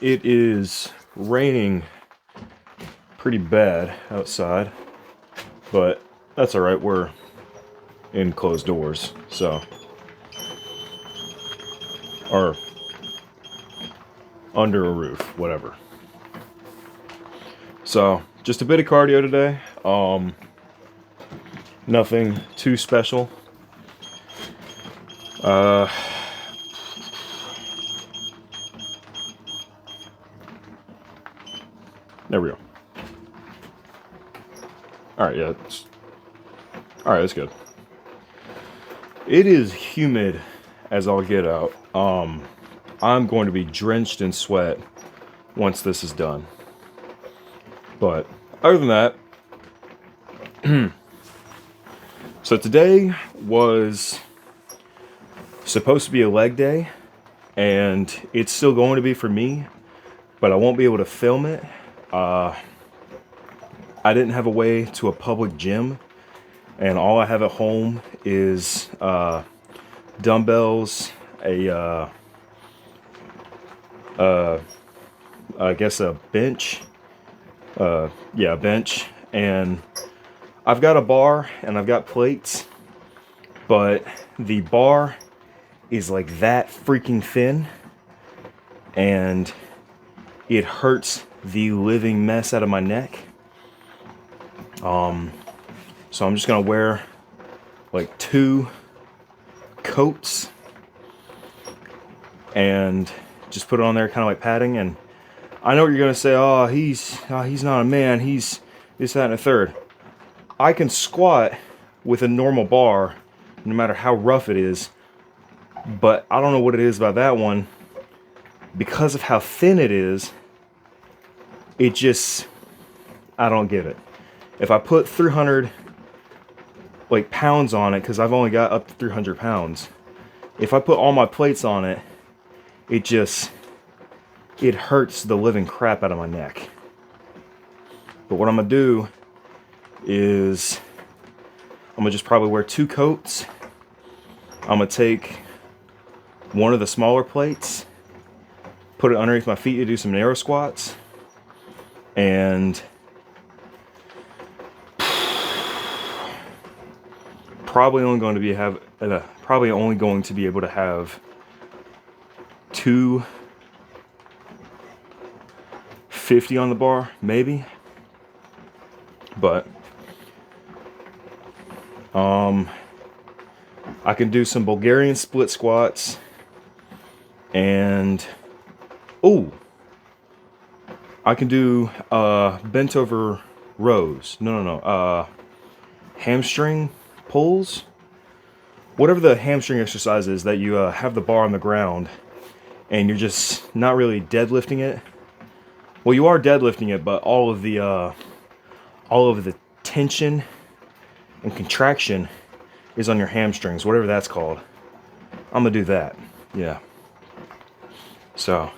It is raining pretty bad outside, but that's all right. We're in closed doors, so, or under a roof, whatever. So just a bit of cardio today. Nothing too special. There we go. All right, yeah. All right, that's good. It is humid as all get out. I'm going to be drenched in sweat once this is done. But other than that, so today was supposed to be a leg day, and it's still going to be for me, but I won't be able to film it. I didn't have a way to a public gym, and all I have at home is dumbbells, I guess a bench. Yeah, a bench, and I've got a bar and I've got plates, but the bar is like that freaking thin, and it hurts the living mess out of my neck. So I'm just gonna wear like 2 coats and just put it on there, kind of like padding. And I know what you're gonna say. Oh, he's not a man. He's this, that, and a third. I can squat with a normal bar, no matter how rough it is. But I don't know what it is about that one. Because of how thin it is, it just, I don't get it. If I put 300 pounds on it, because I've only got up to 300 pounds. If I put all my plates on it, it hurts the living crap out of my neck. But what I'm gonna do is I'm gonna just probably wear 2 coats. I'm gonna take one of the smaller plates, put it underneath my feet to do some narrow squats, and probably only going to be able to have 250 on the bar, maybe. But I can do some Bulgarian split squats, and I can do bent over rows. No. Hamstring pulls. Whatever the hamstring exercise is that you have the bar on the ground and you're just not really deadlifting it. Well, you are deadlifting it, but all of the tension and contraction is on your hamstrings, whatever that's called. I'm gonna do that. Yeah. So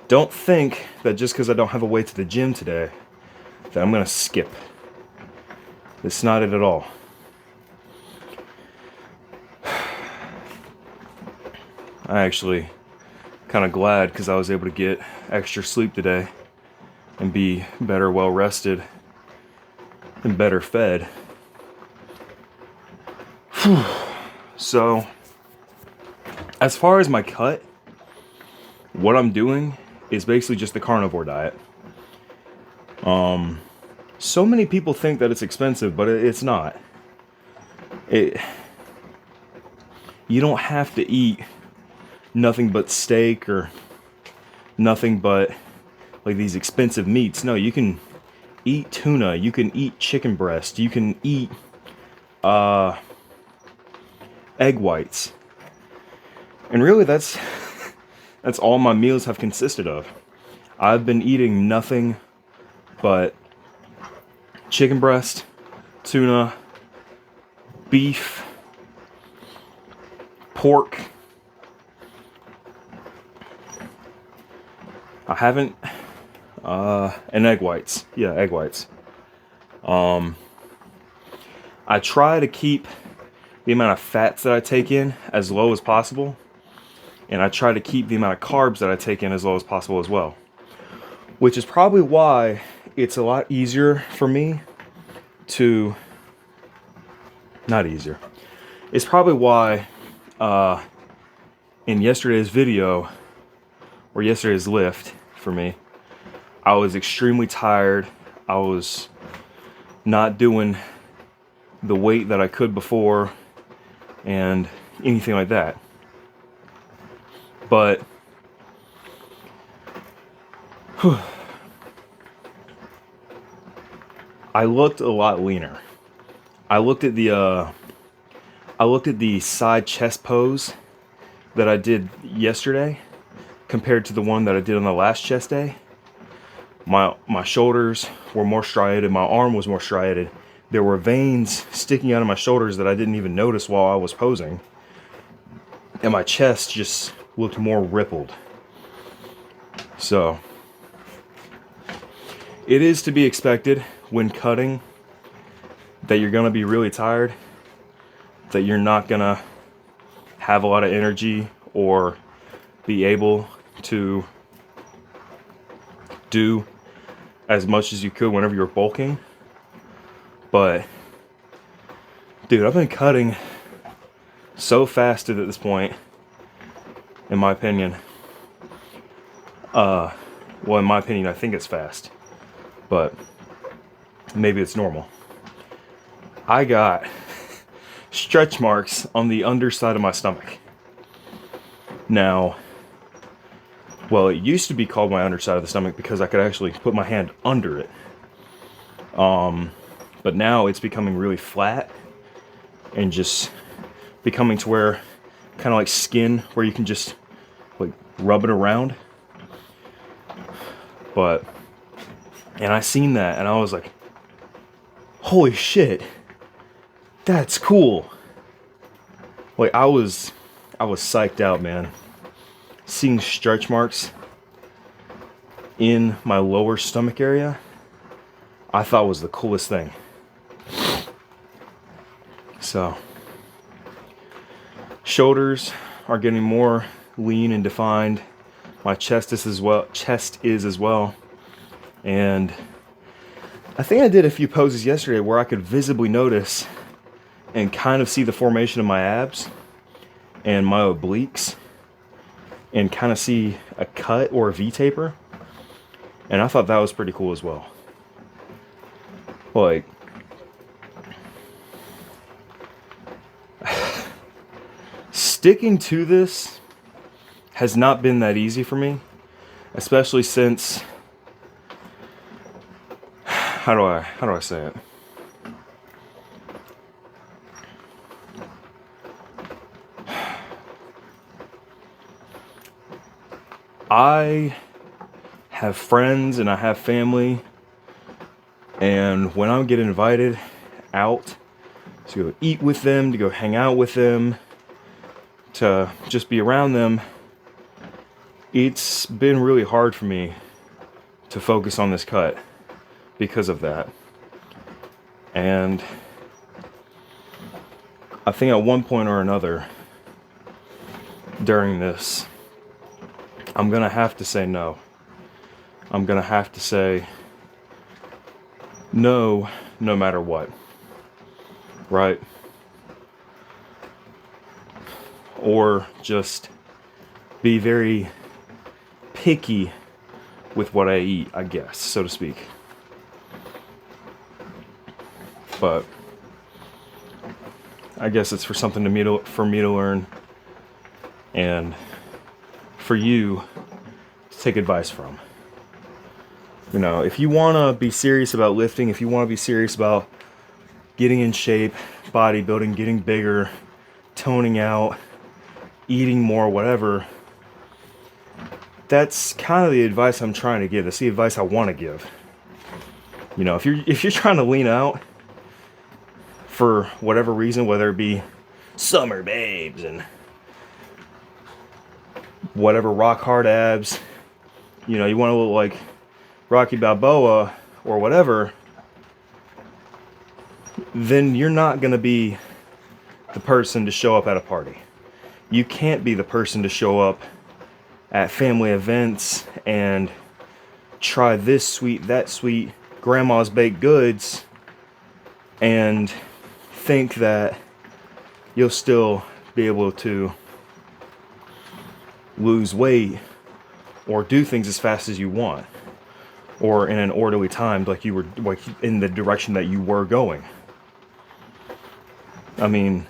don't think that just because I don't have a way to the gym today that I'm gonna skip. It's not it at all. I actually kind of glad because I was able to get extra sleep today and be better well rested and better fed. So as far as my cut, what I'm doing is basically just the carnivore diet. So many people think that it's expensive, but it's not. You don't have to eat nothing but steak or nothing but like these expensive meats. No, you can eat tuna, you can eat chicken breast, you can eat egg whites. And really that's all my meals have consisted of. I've been eating nothing but chicken breast, tuna, beef, pork. I haven't, and egg whites. Yeah, egg whites. I try to keep the amount of fats that I take in as low as possible. And I try to keep the amount of carbs that I take in as low as possible as well. Which is probably why it's a lot easier for me to... Not easier. It's probably why in yesterday's video, or yesterday's lift for me, I was extremely tired. I was not doing the weight that I could before and anything like that. But I looked a lot leaner. I looked at the side chest pose that I did yesterday compared to the one that I did on the last chest day. My shoulders were more striated, my arm was more striated. There were veins sticking out of my shoulders that I didn't even notice while I was posing. And my chest just looked more rippled. So, it is to be expected when cutting that you're gonna be really tired, that you're not gonna have a lot of energy or be able to do as much as you could whenever you're bulking. But dude, I've been cutting so fast at this point, in my opinion. Well, in my opinion, I think it's fast, but maybe it's normal. I got stretch marks on the underside of my stomach. Now, well, it used to be called my underside of the stomach because I could actually put my hand under it. But now it's becoming really flat and just becoming to where, kind of like skin, where you can just like rub it around. But, and I seen that and I was like, holy shit, that's cool. Like I was psyched out, man. Seeing stretch marks in my lower stomach area, I thought was the coolest thing. So, shoulders are getting more lean and defined. My chest is as well. And I think I did a few poses yesterday where I could visibly notice and kind of see the formation of my abs and my obliques and kind of see a cut or a V-taper. And I thought that was pretty cool as well. Like, sticking to this has not been that easy for me, especially since, how do I say it? I have friends and I have family, and when I get invited out to go eat with them, to go hang out with them, to just be around them, it's been really hard for me to focus on this cut because of that. And I think at one point or another during this, I'm gonna have to say no. I'm gonna have to say no, no matter what. Right? Or just be very picky with what I eat, I guess, so to speak. But I guess it's for something for me to learn, and for you to take advice from. You know, if you want to be serious about lifting, if you want to be serious about getting in shape, bodybuilding, getting bigger, toning out, eating more, whatever, that's kind of the advice I'm trying to give. That's the advice I want to give. You know, if you're trying to lean out for whatever reason, whether it be summer babes and whatever, rock hard abs, you know, you want to look like Rocky Balboa or whatever, then you're not going to be the person to show up at a party. You can't be the person to show up at family events and try this sweet, that sweet, grandma's baked goods, and think that you'll still be able to lose weight or do things as fast as you want, or in an orderly time, like you were, like in the direction that you were going. I mean,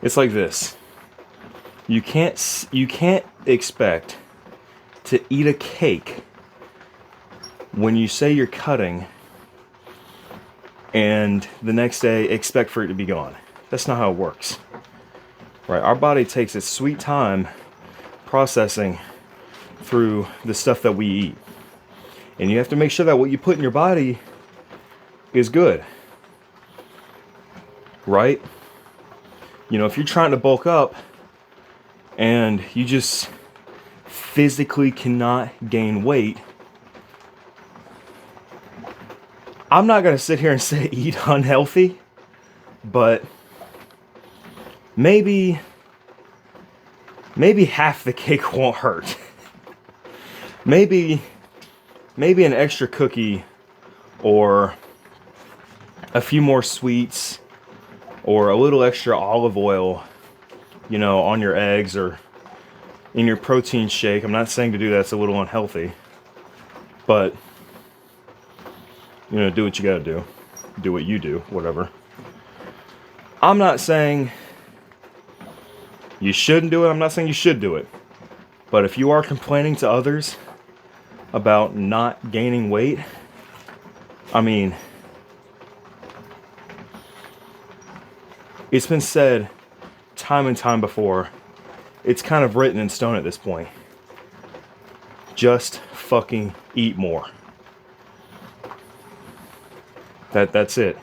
it's like this. You can't expect to eat a cake when you say you're cutting and the next day expect for it to be gone. That's not how it works. Right? Our body takes its sweet time processing through the stuff that we eat. And you have to make sure that what you put in your body is good. Right? You know, if you're trying to bulk up and you just physically cannot gain weight, I'm not going to sit here and say eat unhealthy, but maybe half the cake won't hurt. maybe an extra cookie or a few more sweets or a little extra olive oil, you know, on your eggs or in your protein shake. I'm not saying to do that. It's a little unhealthy, but you know, do what you gotta do. Do what you do, whatever. I'm not saying you shouldn't do it. I'm not saying you should do it. But if you are complaining to others about not gaining weight, I mean, it's been said time and time before. It's kind of written in stone at this point. Just fucking eat more. That's it.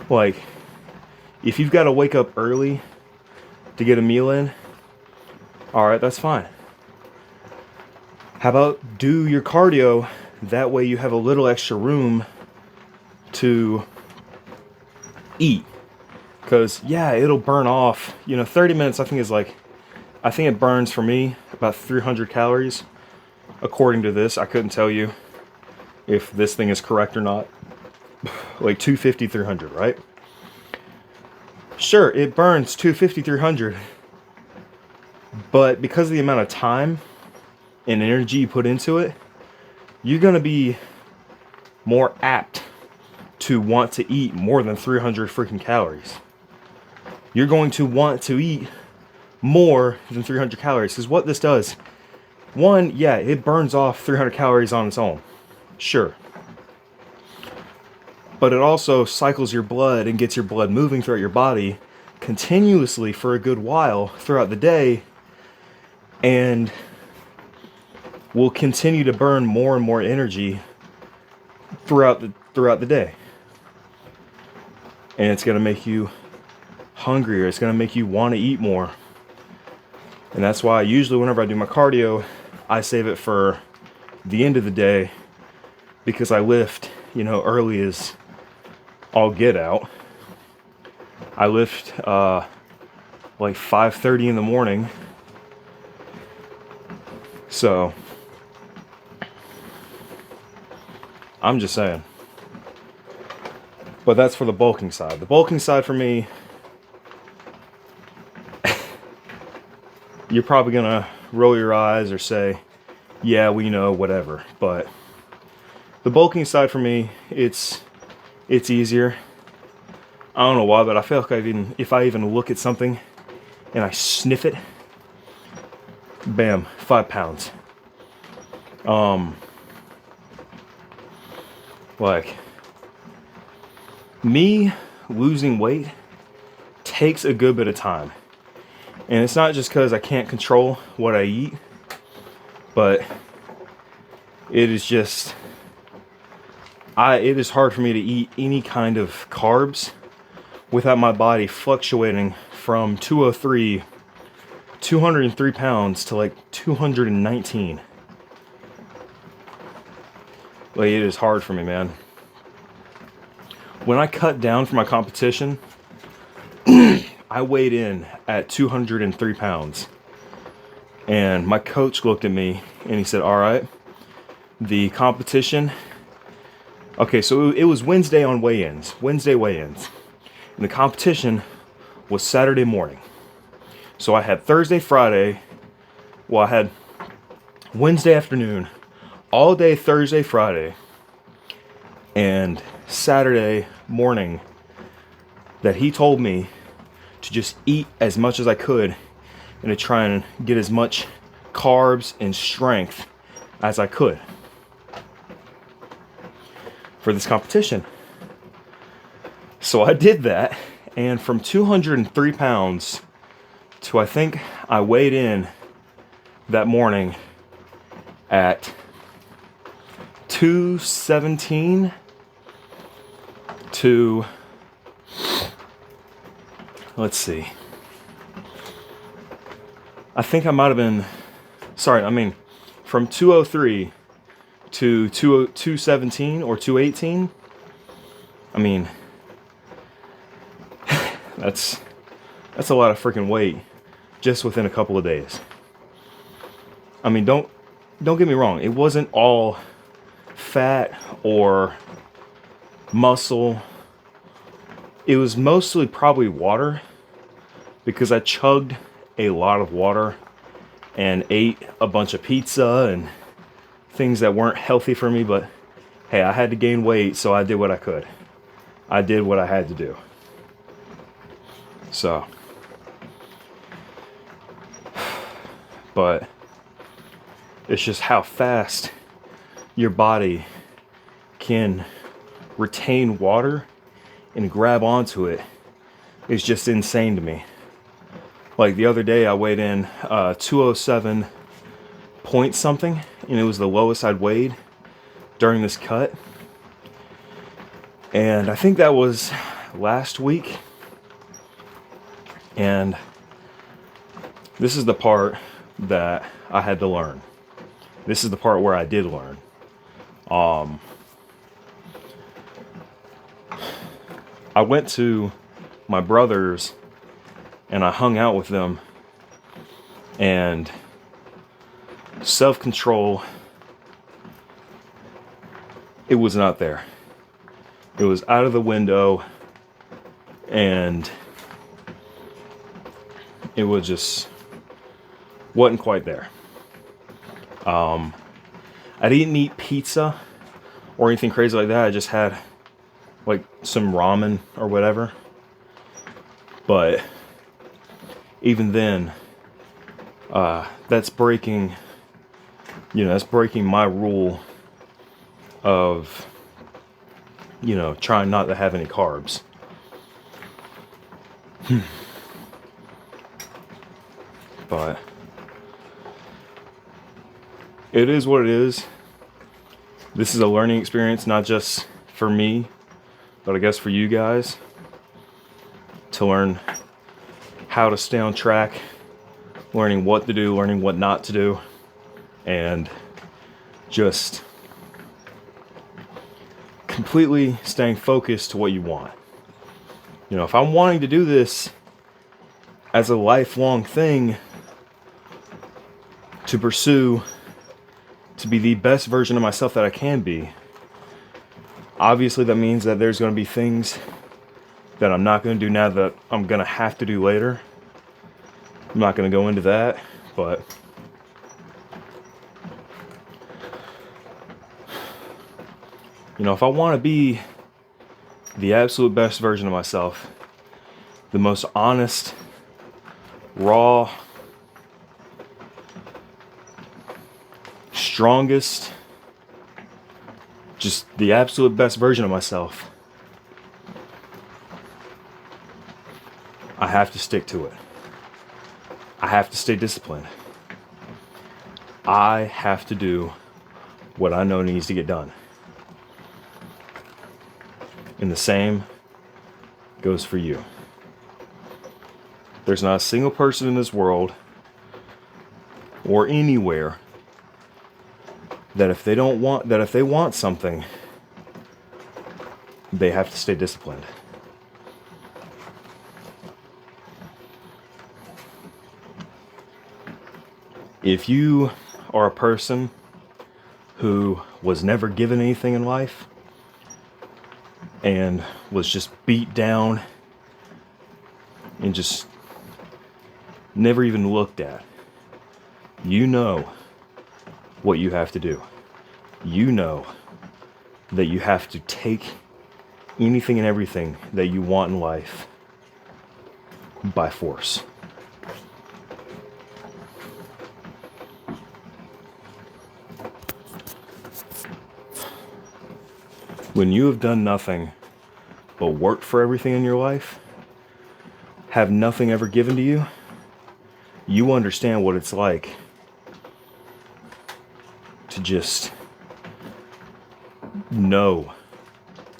Like, if you've got to wake up early to get a meal in, alright, that's fine. How about do your cardio? That way you have a little extra room to eat. Because, yeah, it'll burn off. You know, 30 minutes I think it burns for me about 300 calories. According to this, I couldn't tell you if this thing is correct or not. Like 250, 300, right? Sure, it burns 250, 300. But because of the amount of time and energy you put into it, you're going to be more apt to want to eat more than 300 freaking calories. You're going to want to eat more than 300 calories. Because what this does, one, yeah, it burns off 300 calories on its own. Sure. But it also cycles your blood and gets your blood moving throughout your body continuously for a good while throughout the day, and will continue to burn more and more energy throughout the day. And it's going to make you hungrier. It's going to make you want to eat more. And that's why usually whenever I do my cardio, I save it for the end of the day, because I lift, you know, early as all get out. I lift like 5:30 in the morning. So I'm just saying. But that's for the bulking side. The bulking side for me, you're probably gonna roll your eyes or say, yeah, we know, whatever. But the bulking side for me, it's easier. I don't know why, but I feel like if I even look at something and I sniff it, bam, 5 pounds. Like, me losing weight takes a good bit of time. And it's not just because I can't control what I eat, but it is just, it is hard for me to eat any kind of carbs without my body fluctuating from 203 pounds to like 219. Like, it is hard for me, man. When I cut down for my competition, I weighed in at 203 pounds. And my coach looked at me and he said, all right, the competition. Okay, so it was Wednesday weigh-ins. And the competition was Saturday morning. So I had Thursday, Friday. Well, I had Wednesday afternoon, all day Thursday, Friday, and Saturday morning that he told me to just eat as much as I could and to try and get as much carbs and strength as I could for this competition. So I did that, and from 203 pounds to I think I weighed in that morning at 217 to, let's see, I think I might have been, from 203 to 217 or 218. I mean, that's a lot of freaking weight just within a couple of days. I mean, don't get me wrong. It wasn't all fat or muscle. It was mostly probably water, because I chugged a lot of water and ate a bunch of pizza and things that weren't healthy for me. But hey, I had to gain weight, so I did what I could. I did what I had to do. So, but it's just how fast your body can retain water and grab onto it is just insane to me. Like the other day I weighed in 207 point something, and it was the lowest I'd weighed during this cut. And I think that was last week. And this is the part that I had to learn. This is the part where I did learn. I went to my brother's and I hung out with them, and self-control, it was not there. It was out of the window, and it was just wasn't quite there. I didn't eat pizza or anything crazy like that. I just had like some ramen or whatever. But even then, that's breaking my rule of, trying not to have any carbs. But it is what it is. This is a learning experience, not just for me, but I guess for you guys, to learn how to stay on track, learning what to do, learning what not to do, and just completely staying focused to what you want. If I'm wanting to do this as a lifelong thing to pursue, to be the best version of myself that I can be, obviously that means that there's going to be things that I'm not going to do now that I'm going to have to do later. I'm not going to go into that, but if I want to be the absolute best version of myself, the most honest, raw, strongest, just the absolute best version of myself, I have to stick to it. I have to stay disciplined. I have to do what I know needs to get done. And the same goes for you. There's not a single person in this world or anywhere that if they want something, they have to stay disciplined. If you are a person who was never given anything in life and was just beat down and just never even looked at, you know what you have to do. You know that you have to take anything and everything that you want in life by force. When you have done nothing but work for everything in your life, have nothing ever given to you, you understand what it's like to just know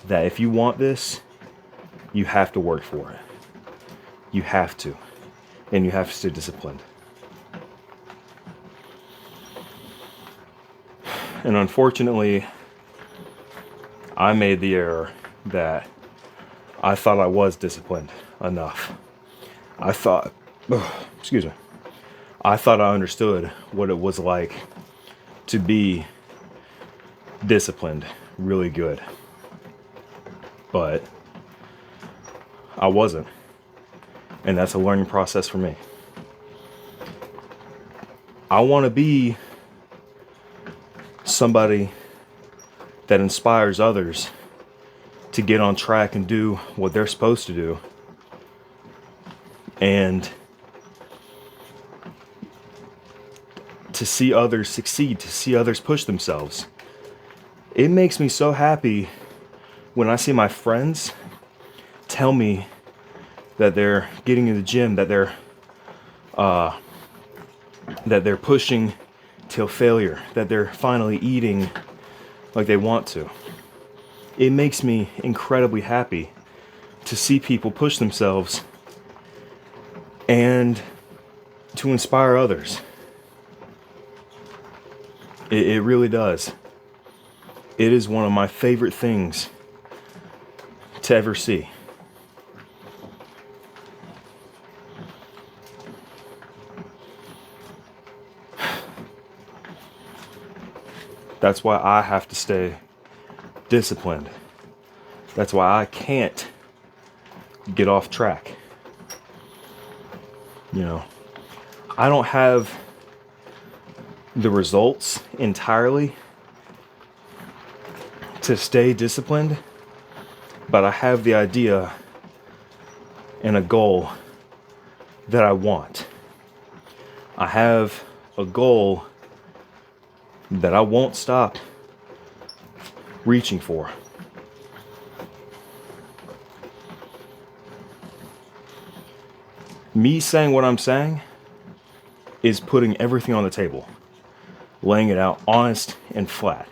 that if you want this, you have to work for it. You have to. And you have to stay disciplined. And unfortunately, I made the error that I thought I was disciplined enough. I thought I understood what it was like to be disciplined really good. But I wasn't. And that's a learning process for me. I want to be somebody that inspires others to get on track and do what they're supposed to do. And to see others succeed, to see others push themselves. It makes me so happy when I see my friends tell me that they're getting in the gym, that they're pushing till failure, that they're finally eating like they want to. It makes me incredibly happy to see people push themselves and to inspire others. It really does. It is one of my favorite things to ever see. That's why I have to stay disciplined. That's why I can't get off track. You know, I don't have the results entirely to stay disciplined, but I have the idea and a goal that I want. I have a goal that I won't stop reaching for. Me saying what I'm saying is putting everything on the table, laying it out honest and flat.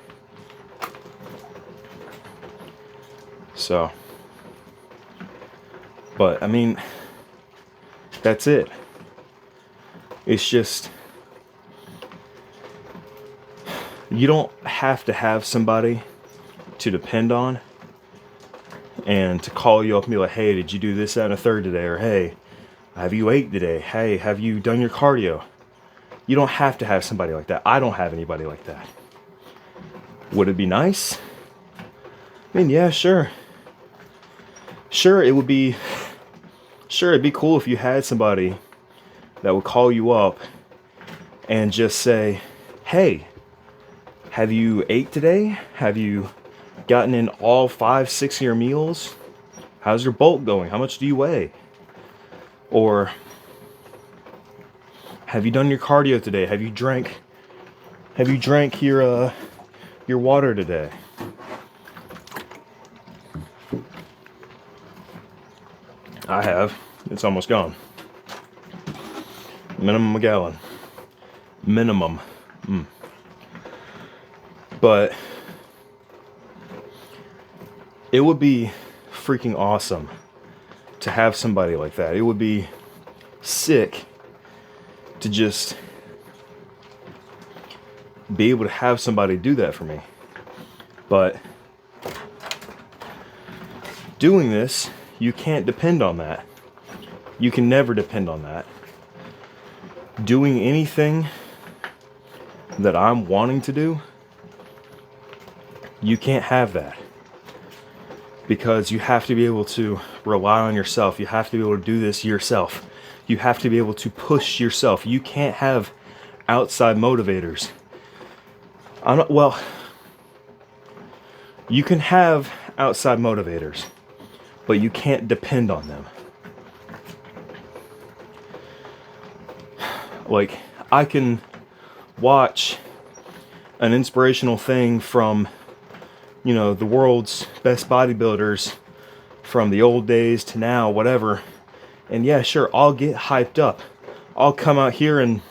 So, but I mean, that's it. It's just, you don't have to have somebody to depend on and to call you up and be like, hey, did you do this, that, and a third today? Or, hey, have you ate today? Hey, have you done your cardio? You don't have to have somebody like that. I don't have anybody like that. Would it be nice? I mean, yeah, sure. Sure, it'd be cool if you had somebody that would call you up and just say, hey, have you ate today? Have you gotten in all 5-6 of your meals? How's your bulk going? How much do you weigh? Or have you done your cardio today? Have you drank your water today? I have. It's almost gone. Minimum a gallon. Minimum. But it would be freaking awesome to have somebody like that. It would be sick to just be able to have somebody do that for me. But Doing this, you can't depend on that. You can never depend on that. Doing anything that I'm wanting to do, you can't have that. Because you have to be able to rely on yourself. You have to be able to do this yourself. You have to be able to push yourself. You can't have outside motivators. You can have outside motivators, but you can't depend on them. Like, I can watch an inspirational thing from, the world's best bodybuilders from the old days to now, whatever. And yeah, sure, I'll get hyped up. I'll come out here and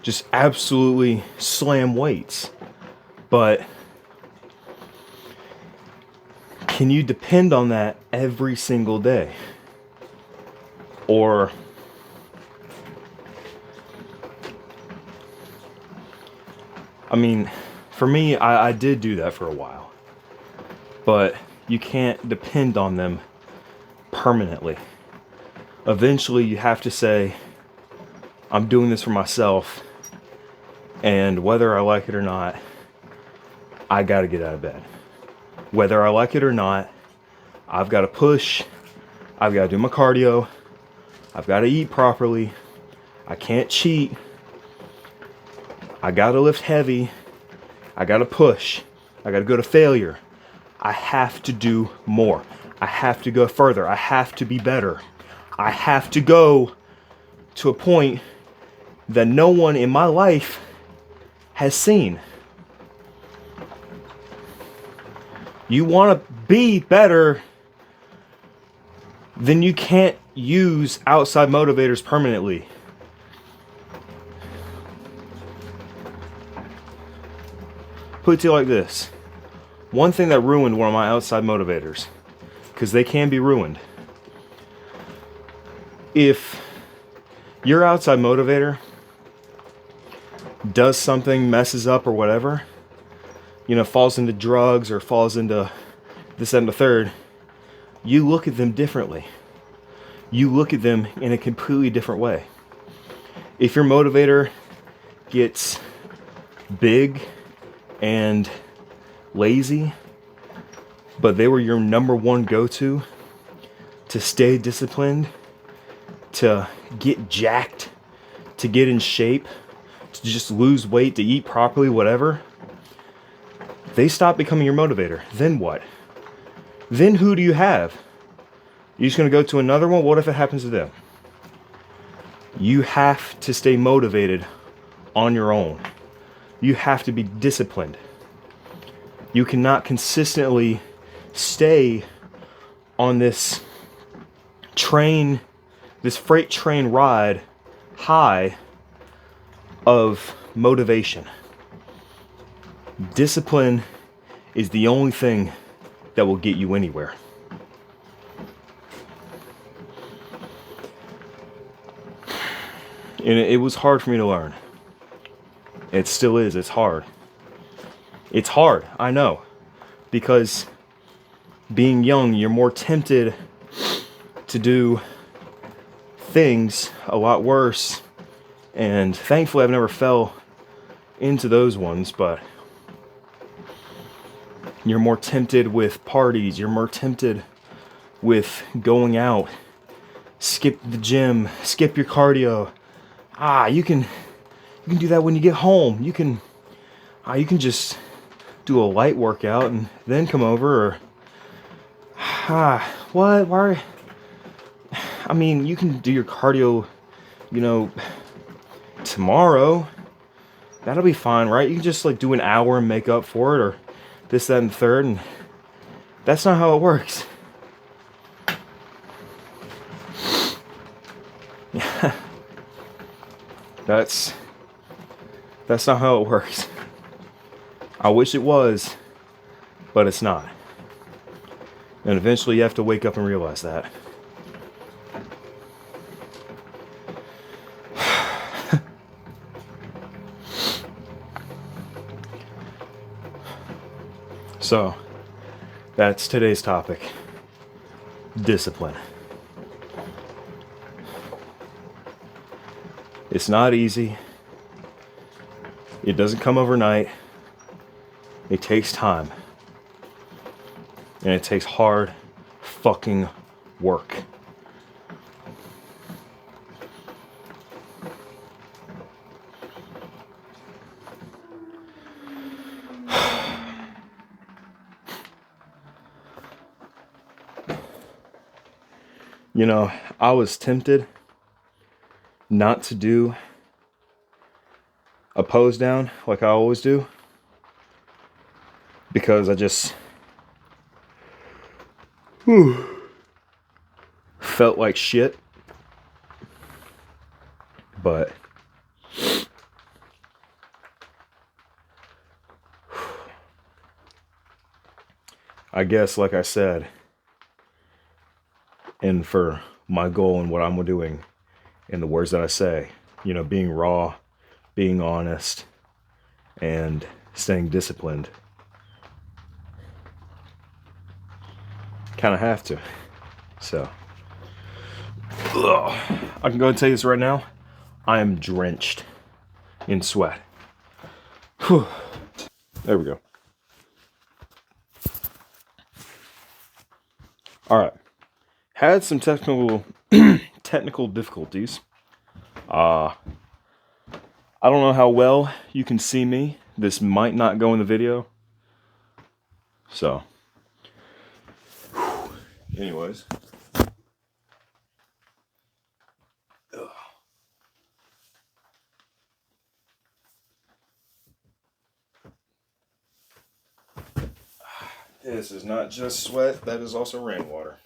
just absolutely slam weights. But can you depend on that every single day? Or for me, I did do that for a while. But you can't depend on them permanently. Eventually, you have to say, I'm doing this for myself, and whether I like it or not, I gotta get out of bed. Whether I like it or not, I've gotta push, I've gotta do my cardio, I've gotta eat properly, I can't cheat, I gotta lift heavy, I gotta push, I gotta go to failure. I have to do more. I have to go further. I have to be better. I have to go to a point that no one in my life has seen. You want to be better, then you can't use outside motivators permanently. Put it to you like this. One thing that ruined one of my outside motivators, because they can be ruined. If your outside motivator does something, messes up or whatever, falls into drugs or falls into this, that, and the third, you look at them differently. You look at them in a completely different way. If your motivator gets big and lazy, but they were your number one go-to to stay disciplined, to get jacked, to get in shape, to just lose weight, to eat properly, whatever, they stop becoming your motivator. Then what? Then who do you have? You're just going to go to another one? What if it happens to them? You have to stay motivated on your own. You have to be disciplined. You cannot consistently stay on this train, this freight train ride high of motivation. Discipline is the only thing that will get you anywhere. And it was hard for me to learn. It still is. It's hard. It's hard, I know. Because being young, you're more tempted to do things a lot worse. And thankfully, I've never fell into those ones, but you're more tempted with parties. You're more tempted with going out. Skip the gym. Skip your cardio. You can do that when you get home. You can just do a light workout and then come over. Or what? Why? You can do your cardio, tomorrow. That'll be fine, right? You can just do an hour and make up for it, or this, that, and the third. And that's not how it works. That's not how it works. I wish it was, but it's not. And eventually you have to wake up and realize that. So, That's today's topic. Discipline. It's not easy. It doesn't come overnight. It takes time. And it takes hard fucking work. You know, I was tempted not to do a pose down like I always do, because I just felt like shit. But I guess, like I said, and for my goal and what I'm doing and the words that I say, you know, being raw, being honest, and staying disciplined, kind of have to. So, I can go and tell you this right now. I am drenched in sweat. Whew. There we go. All right. Had some technical difficulties. I don't know how well you can see me. This might not go in the video. So, anyways. This is not just sweat, that is also rainwater.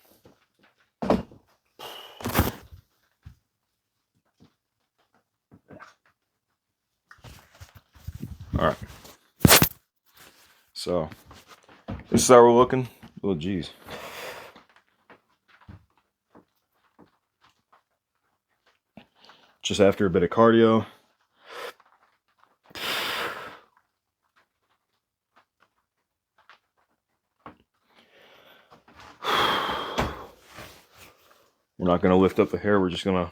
Alright. So, this is how we're looking. Oh, geez. Just after a bit of cardio. We're not going to lift up the hair, we're just going to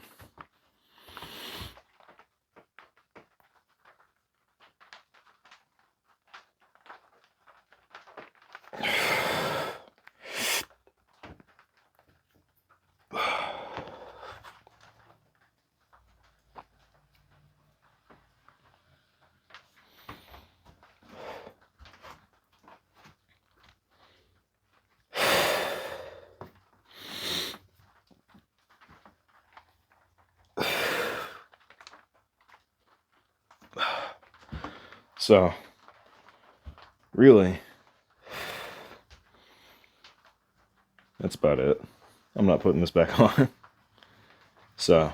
So, really, that's about it. I'm not putting this back on. So,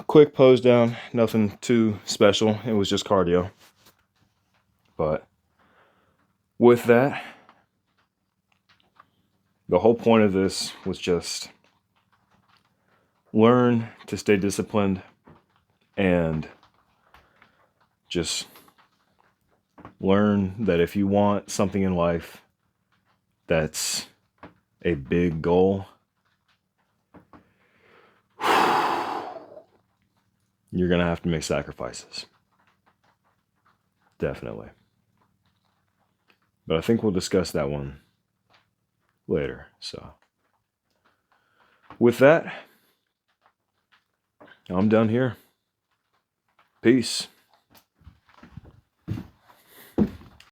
quick pose down, nothing too special. It was just cardio. But with that, the whole point of this was just learn to stay disciplined and just learn that if you want something in life that's a big goal, you're going to have to make sacrifices. Definitely. But I think we'll discuss that one later. So, with that, I'm done here. Peace.